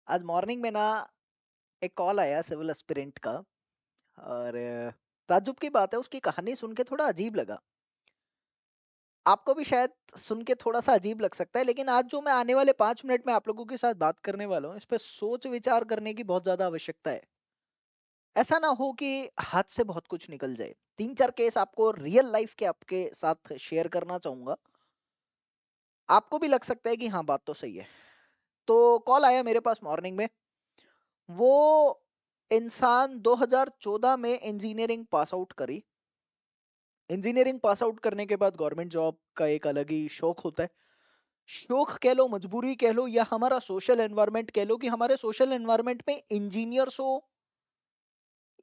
आज मॉर्निंग में ना एक कॉल आया सिविल एस्पिरेंट का। और ताज्जुब की बात है, उसकी कहानी सुन के थोड़ा अजीब लगा। आपको भी शायद सुन के थोड़ा सा अजीब लग सकता है, लेकिन आज जो मैं आने वाले 5 मिनट में आप लोगों के साथ बात करने वाला हूँ, इस पे सोच विचार करने की बहुत ज्यादा आवश्यकता है। ऐसा ना हो कि हाथ से बहुत कुछ निकल जाए। 3-4 केस आपको रियल लाइफ के आपके साथ शेयर करना चाहूंगा। आपको भी लग सकता है कि हाँ, बात तो सही है। तो कॉल आया मेरे पास मॉर्निंग में। वो इंसान 2014 में इंजीनियरिंग पास आउट करी। इंजीनियरिंग पास आउट करने के बाद गवर्नमेंट जॉब का एक अलग ही शौक होता है। शौक कह लो, मजबूरी कह लो, या हमारा सोशल एनवायरनमेंट कह लो, कि हमारे सोशल एनवायरनमेंट में इंजीनियर्स हो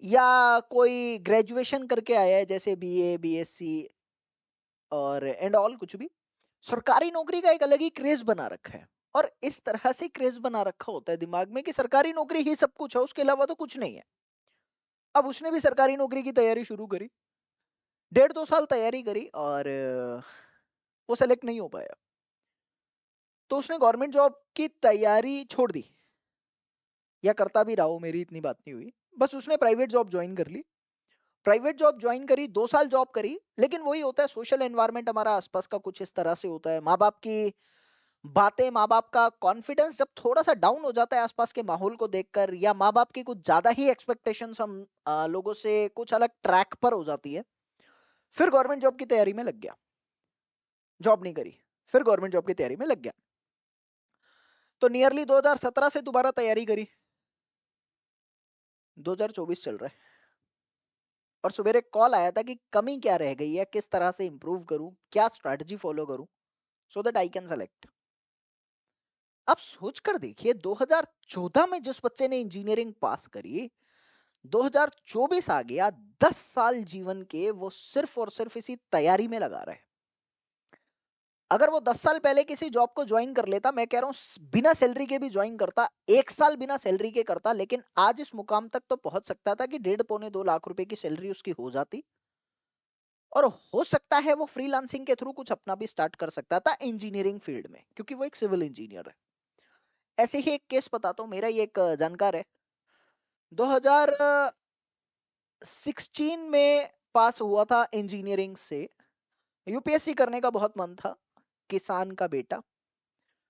या कोई ग्रेजुएशन करके आया है, जैसे बीए, बीएससी और एंड ऑल, कुछ भी। सरकारी नौकरी का एक अलग ही क्रेज बना रखा है। और इस तरह से क्रेज बना रखा होता है दिमाग में कि सरकारी नौकरी ही सब कुछ है, उसके अलावा तो कुछ नहीं है। अब उसने भी सरकारी नौकरी की तैयारी शुरू करी। 1.5-2 साल तैयारी करी और वो सेलेक्ट नहीं हो पाया। तो उसने गवर्नमेंट जॉब की तैयारी छोड़ दी, या करता भी रहा हो, मेरी इतनी बात नहीं हुई। बस उसने प्राइवेट जॉब ज्वाइन कर ली। प्राइवेट जॉब ज्वाइन करी, 2 साल जॉब करी। लेकिन वही होता है, सोशल एनवायरनमेंट हमारा आसपास का कुछ इस तरह से होता है। माँ बाप की बातें, माँ बाप का कॉन्फिडेंस जब थोड़ा सा डाउन हो जाता है आसपास के माहौल को देखकर, या माँ बाप की कुछ ज्यादा ही एक्सपेक्टेशंस हम लोगों से कुछ अलग ट्रैक पर हो जाती है। फिर गवर्नमेंट जॉब की तैयारी में लग गया। जॉब नहीं करी, फिर गवर्नमेंट जॉब की तैयारी में लग गया। तो नियरली 2017 से दोबारा तैयारी करी। 2024 चल रहा है। और सवेरे कॉल आया था कि कमी क्या रह गई है, किस तरह से इंप्रूव करूं, क्या स्ट्रैटेजी फॉलो करूं, so that I can select. आप सोच कर देखिए, 2014 में जिस बच्चे ने इंजीनियरिंग पास करी, 2024 आ गया, 10 साल जीवन के वो सिर्फ और सिर्फ इसी तैयारी में लगा रहे। अगर वो 10 साल पहले किसी जॉब को ज्वाइन कर लेता, मैं कह रहा हूं बिना सैलरी के भी ज्वाइन करता, 1 साल बिना सैलरी के करता, लेकिन आज इस मुकाम तक तो पहुंच सकता था कि 1.5-2 लाख रुपए की सैलरी उसकी हो जाती। और हो सकता है वो फ्रीलांसिंग के थ्रू कुछ अपना भी स्टार्ट कर सकता था इंजीनियरिंग फील्ड में, क्योंकि वो एक सिविल इंजीनियर है। ऐसे ही एक केस बताता हूँ, मेरा ही एक जानकार है। 2016 में पास हुआ था इंजीनियरिंग से। यूपीएससी करने का बहुत मन था। किसान का बेटा,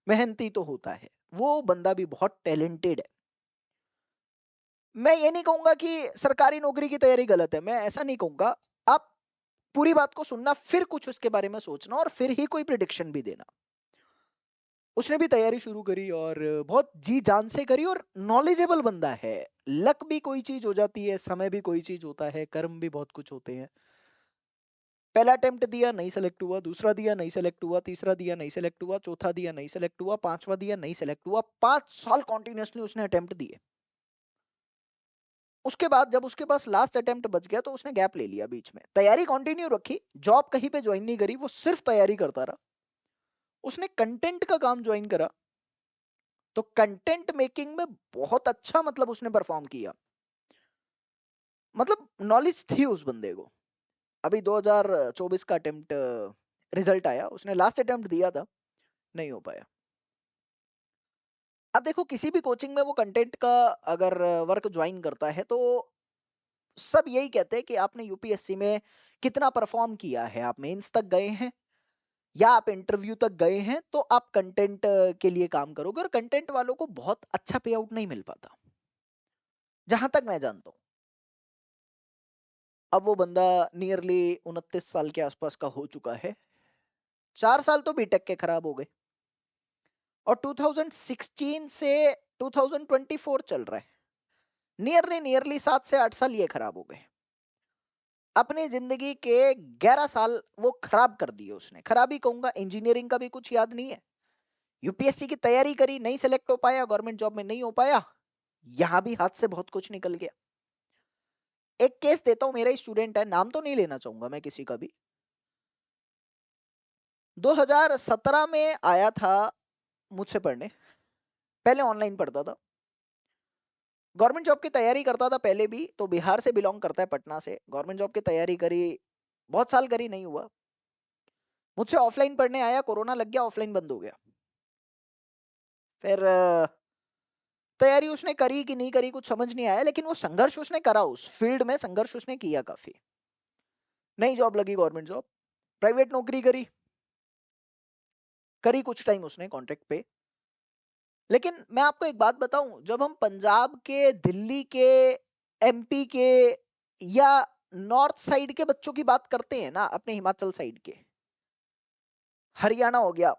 मेहनती तो होता है। वो बंदा भी बहुत टैलेंटेड है। मैं ये नहीं कहूंगा कि सरकारी नौकरी की तैयारी गलत है, मैं ऐसा नहीं कहूंगा। आप पूरी बात को सुनना, फिर कुछ उसके बारे में सोचना, और फिर ही कोई प्रिडिक्शन भी देना। उसने भी तैयारी शुरू करी और बहुत जी जान से करी, और नॉलेजेबल बंदा है। लक भी कोई चीज हो जाती है, समय भी कोई चीज होता है, कर्म भी बहुत कुछ होते हैं। पहला अटेम्प्ट दिया, नहीं सेलेक्ट हुआ। दूसरा दिया, नहीं सेलेक्ट हुआ। तीसरा दिया, नहीं सेलेक्ट हुआ। चौथा दिया, नहीं सेलेक्ट हुआ। पांचवा दिया, नहीं सेलेक्ट हुआ। 5 साल कॉन्टिन्यूसली उसने अटेम्प्ट दिए। उसके बाद जब उसके पास लास्ट अटेम्प्ट बच गया, तो उसने गैप ले लिया, बीच में तैयारी कंटिन्यू रखी। जॉब कहीं पे ज्वाइन नहीं करी, वो सिर्फ तैयारी करता रहा। उसने कंटेंट का काम ज्वाइन करा। तो कंटेंट मेकिंग में बहुत अच्छा, मतलब उसने परफॉर्म किया। मतलब नॉलेज थी उस बंदे को। अभी 2024 का अटेम्प्ट रिजल्ट आया, उसने लास्ट अटेम्प्ट दिया था, नहीं हो पाया। अब देखो, किसी भी कोचिंग में वो कंटेंट का अगर वर्क ज्वाइन करता है, तो सब यही कहते हैं कि आपने यूपीएससी में कितना परफॉर्म किया है, आप मेंस तक गए हैं या आप इंटरव्यू तक गए हैं, तो आप कंटेंट के लिए काम करोगे। और कंटेंट वालों को बहुत अच्छा पे आउट नहीं मिल पाता, जहां तक मैं जानता हूं। अब वो बंदा नियरली 29 साल के आसपास का हो चुका है। 4 साल तो बीटेक के खराब हो गए। और 2016 से 2024 चल रहा है। नियरली नियरली 7 से 8 साल ये खराब हो गए। अपनी जिंदगी के 11 साल वो खराब कर दिए उसने। खराब ही कहूंगा, इंजीनियरिंग का भी कुछ याद नहीं है। यूपीएससी की तैयारी करी, नहीं सेलेक्ट हो पाया, गवर्नमेंट जॉब में नहीं हो पाया। यहां भी हाथ से बहुत कुछ निकल गया। एक केस देता हूं, मेरा ही स्टूडेंट है, नाम तो नहीं लेना चाहूंगा मैं किसी का भी। 2017 में आया था मुझसे पढ़ने। पहले ऑनलाइन पढ़ता था, गवर्नमेंट जॉब की तैयारी करता था पहले भी। तो बिहार से बिलोंग करता है, पटना से। गवर्नमेंट जॉब की तैयारी करी, बहुत साल करी, नहीं हुआ। मुझसे ऑफलाइन पढ़ने आया, कोरोना लग गया, ऑफलाइन बंद हो गया। फिर तैयारी उसने करी कि नहीं करी कुछ समझ नहीं आया, लेकिन वो संघर्ष उसने करा, उस फील्ड में संघर्ष उसने किया काफी। नई जॉब लगी, गवर्नमेंट जॉब, प्राइवेट नौकरी करी, करी कुछ टाइम उसने कॉन्ट्रैक्ट पे। लेकिन मैं आपको एक बात बताऊं, जब हम पंजाब के, दिल्ली के, एमपी के या नॉर्थ साइड के बच्चों की बात करते हैं ना, अपने हिमाचल साइड के, हरियाणा हो गया,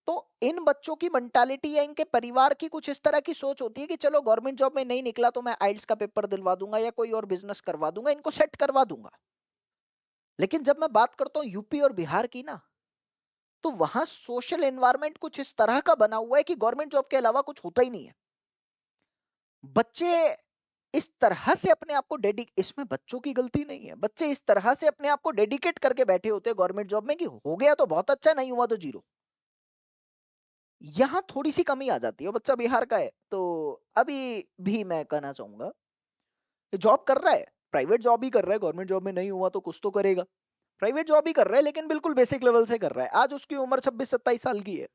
तो इन बच्चों की मेंटालिटी या इनके परिवार की कुछ इस तरह की सोच होती है कि चलो गवर्नमेंट जॉब में नहीं निकला तो मैं आइल्स का पेपर दिलवा दूंगा या कोई और बिजनेस करवा दूंगा, इनको सेट करवा दूंगा। लेकिन जब मैं बात करता हूँ यूपी और बिहार की ना, तो वहां सोशल एनवायरनमेंट कुछ इस तरह का बना हुआ है कि गवर्नमेंट जॉब के अलावा कुछ होता ही नहीं है। बच्चे इस तरह से अपने आप को डेडिक इसमें बच्चों की गलती नहीं है, बच्चे इस तरह से अपने आप को डेडिकेट करके बैठे होते हैं गवर्नमेंट जॉब में कि हो गया तो बहुत अच्छा, नहीं हुआ तो जीरो। यहाँ थोड़ी सी कमी आ जाती है। बच्चा बिहार का है तो अभी भी मैं कहना चाहूंगा कि जॉब कर रहा है, प्राइवेट जॉब ही कर रहा है, गवर्नमेंट जॉब में नहीं हुआ तो कुछ तो करेगा। प्राइवेट जॉब ही कर रहा है लेकिन बिल्कुल बेसिक लेवल से कर रहा है। आज उसकी उम्र 26-27 साल की है,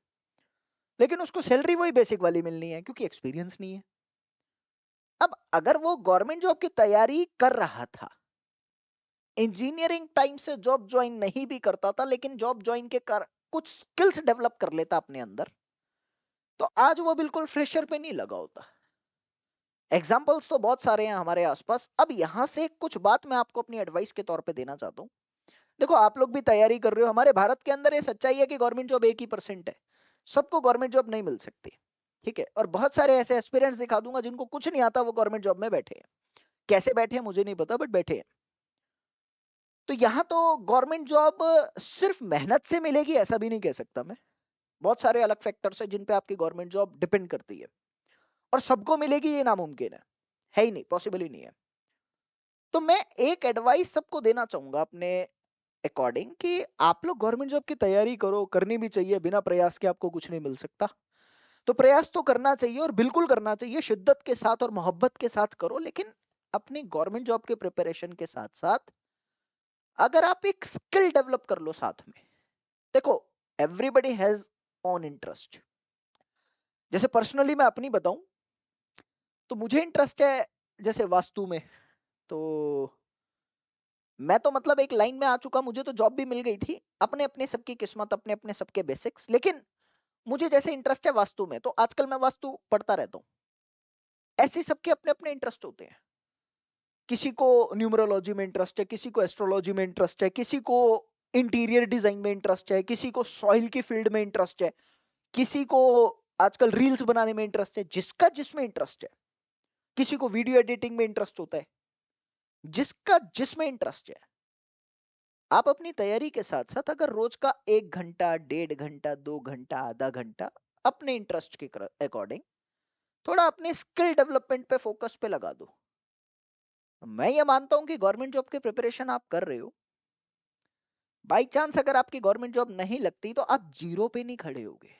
लेकिन उसको सैलरी वही बेसिक वाली मिलनी है क्योंकि एक्सपीरियंस नहीं है। अब अगर वो गवर्नमेंट जॉब की तैयारी कर रहा था, इंजीनियरिंग टाइम से जॉब ज्वाइन नहीं भी करता था, लेकिन जॉब ज्वाइन के कर कुछ स्किल्स डेवलप कर लेता अपने अंदर, तो आज वो बिल्कुल फ्रेशर पे नहीं लगा होता। एग्जाम्पल्स तो बहुत सारे हैं हमारे आसपास। अब यहां से कुछ बात मैं आपको अपनी एडवाइस के तौर पे देना चाहता हूँ। देखो, आप लोग भी तैयारी कर रहे हो, हमारे भारत के अंदर ये सच्चाई है कि गवर्नमेंट जॉब 1% है, सबको गवर्नमेंट जॉब नहीं मिल सकती। ठीक है, और बहुत सारे ऐसे एस्पिरेंट्स दिखा दूंगा जिनको कुछ नहीं आता, वो गवर्नमेंट जॉब में बैठे हैं। कैसे बैठे हैं मुझे नहीं पता, बट बैठे हैं। तो यहाँ तो गवर्नमेंट जॉब सिर्फ मेहनत से मिलेगी ऐसा भी नहीं कह सकता मैं। बहुत सारे अलग फैक्टर्स है जिन पे आपकी गवर्नमेंट जॉब डिपेंड करती है, और सबको मिलेगी ये नामुमकिन है ही नहीं, पॉसिबल ही नहीं है। तो मैं एक एडवाइस सबको देना चाहूंगा अपने अकॉर्डिंग कि आप लोग गवर्नमेंट जॉब की तैयारी करो, करनी भी चाहिए, बिना प्रयास के आपको कुछ नहीं मिल सकता। तो प्रयास तो करना चाहिए और बिल्कुल करना चाहिए, शिद्दत के साथ और मोहब्बत के साथ करो, लेकिन अपनी गवर्नमेंट जॉब के प्रिपरेशन के साथ साथ अगर आप एक स्किल डेवलप कर लो साथ में। देखो, एवरीबडी हैज ऑन इंटरेस्ट। जैसे पर्सनली मैं अपनी बताऊं तो मुझे इंटरेस्ट है जैसे वास्तु में। तो मैं तो मतलब एक लाइन में आ चुका, मुझे तो जॉब भी मिल गई थी, अपने अपने सबकी किस्मत, अपने अपने सबके बेसिक्स। लेकिन मुझे जैसे इंटरेस्ट है वास्तु में, तो आजकल मैं वास्तु पढ़ता रहता हूँ। ऐसे सबके अपने अपने इंटरेस्ट होते हैं। किसी को न्यूमरोलॉजी में इंटरेस्ट है, किसी को एस्ट्रोलॉजी में इंटरेस्ट है, किसी को इंटीरियर डिजाइन में इंटरेस्ट है, किसी को सॉइल की फील्ड में इंटरेस्ट है, किसी को आजकल रील्स बनाने में इंटरेस्ट है, जिसका जिसमें इंटरेस्ट है। किसी को वीडियो एडिटिंग में इंटरेस्ट होता है, जिसका जिसमें इंटरेस्ट है। आप अपनी तैयारी के साथ साथ अगर रोज का 1 घंटा, 1.5 घंटा, 2 घंटा, आधा घंटा अपने इंटरेस्ट के अकॉर्डिंग थोड़ा अपने स्किल डेवलपमेंट पे फोकस पे लगा दो। मैं ये मानता हूं कि गवर्नमेंट जॉब की प्रिपरेशन आप कर रहे हो, बाई चांस अगर आपकी गवर्नमेंट जॉब नहीं लगती तो आप जीरो पे नहीं खड़े होगे।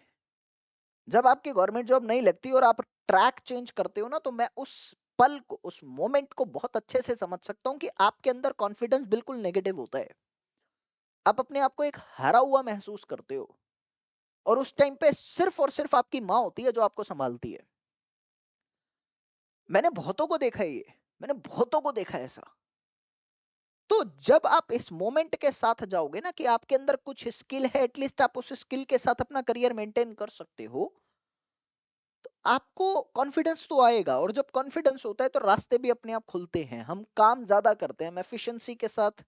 जब आपकी गवर्नमेंट जॉब नहीं लगती और आप ट्रैक चेंज करते हो ना, तो मैं उस पल को, उस मोमेंट को बहुत अच्छे से समझ सकता हूं कि आपके अंदर कॉन्फिडेंस बिल्कुल नेगेटिव होता है। आप अपने आप को एक हारा हुआ महसूस करते हो, और उस टाइम पे सिर्फ और सिर्फ आपकी माँ होती है जो आपको संभालती है। मैंने बहुतों को देखा है ये, मैंने बहुतों को देखा है ऐसा। तो जब आप इस मोमेंट के साथ जाओगे ना कि आपके अंदर कुछ स्किल है, एटलीस्ट आप उस स्किल के साथ अपना करियर मेंटेन कर सकते हो, तो आपको कॉन्फिडेंस तो आएगा। और जब कॉन्फिडेंस होता है तो रास्ते भी अपने आप खुलते हैं, हम काम ज्यादा करते हैं, हम एफिशिएंसी के साथ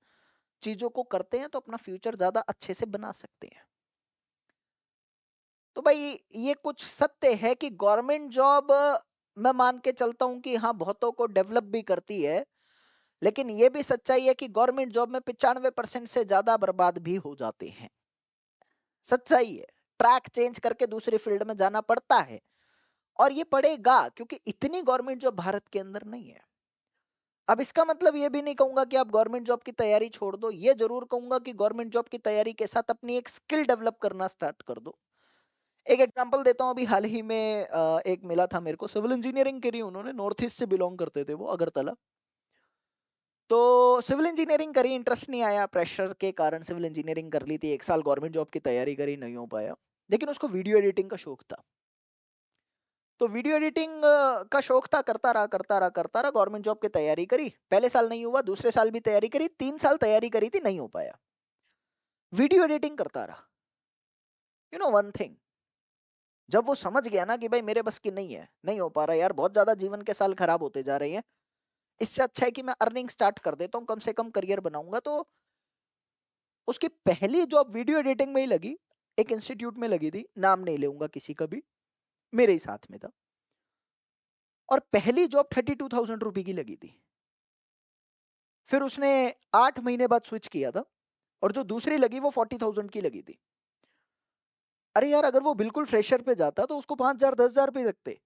चीजों को करते हैं, तो अपना फ्यूचर ज्यादा अच्छे से बना सकते हैं। तो भाई, ये कुछ सत्य है कि गवर्नमेंट जॉब मैं मान के चलता हूं कि हाँ, बहुतों को डेवलप भी करती है, लेकिन ये भी सच्चाई है कि गवर्नमेंट जॉब में 95% से ज्यादा बर्बाद भी हो जाते हैं। सच्चाई है, ट्रैक चेंज करके दूसरी फील्ड में जाना पड़ता है, और ये पड़ेगा क्योंकि इतनी गवर्नमेंट जॉब भारत के अंदर नहीं है। अब इसका मतलब ये भी नहीं कहूंगा कि आप गवर्नमेंट जॉब की तैयारी छोड़ दो, ये जरूर कहूंगा कि गवर्नमेंट जॉब की तैयारी के साथ अपनी एक स्किल डेवलप करना स्टार्ट कर दो। एक एग्जांपल देता हूँ, अभी हाल ही में एक मिला था मेरे को, सिविल इंजीनियरिंग करी उन्होंने, नॉर्थ ईस्ट से बिलोंग करते थे वो, अगरतला। तो सिविल इंजीनियरिंग करी, इंटरेस्ट नहीं आया, प्रेशर के कारण सिविल इंजीनियरिंग कर ली थी, 1 साल गवर्नमेंट जॉब की तैयारी करी, नहीं हो पाया। लेकिन उसको वीडियो एडिटिंग का शौक था। तो वीडियो एडिटिंग का शौक था, करता रहा, गवर्नमेंट जॉब की तैयारी करी, पहले साल नहीं हुआ, दूसरे साल भी तैयारी करी, 3 साल तैयारी करी थी, नहीं हो पाया। वीडियो एडिटिंग करता रहा। यू नो वन थिंग, जब वो समझ गया ना कि भाई मेरे बस की नहीं है, नहीं हो पा रहा यार, बहुत ज्यादा जीवन के साल खराब होते जा रहे हैं, इससे अच्छा है कि मैं अर्निंग स्टार्ट कर देता हूँ, कम से कम करियर बनाऊंगा। तो उसकी पहली जॉब वीडियो एडिटिंग में ही लगी, एक इंस्टीट्यूट में लगी थी, नाम नहीं लूंगा किसी का भी, मेरे ही साथ में था। और पहली जॉब 32,000 रुपए की लगी थी। फिर उसने 8 महीने बाद स्विच किया था, और जो दूसरी लगी वो 40,000 की लगी थी। अरे यार, अगर वो बिल्कुल फ्रेशर पे जाता तो उसको 5,000 10,000 पे रखते,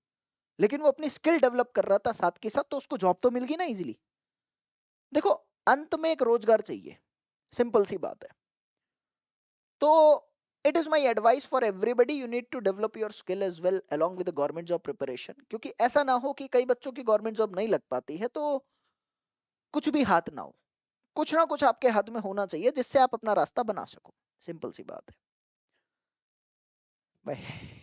लेकिन वो अपनी स्किल डेवलप कर रहा था साथ के साथ, तो उसको जॉब तो मिल गई ना इजीली। देखो, अंत में एक रोजगार चाहिए, सिंपल सी बात है। तो it is my advice for everybody, you need to develop your skill as well along with the government job preparation, क्योंकि ऐसा ना हो कि कई बच्चों की गवर्नमेंट जॉब नहीं लग पाती है, तो कुछ भी हाथ ना हो, कुछ ना कुछ आपके हाथ में होना चाहिए जिससे आप अपना रास्ता बना सको। सिंपल सी बात है भाई।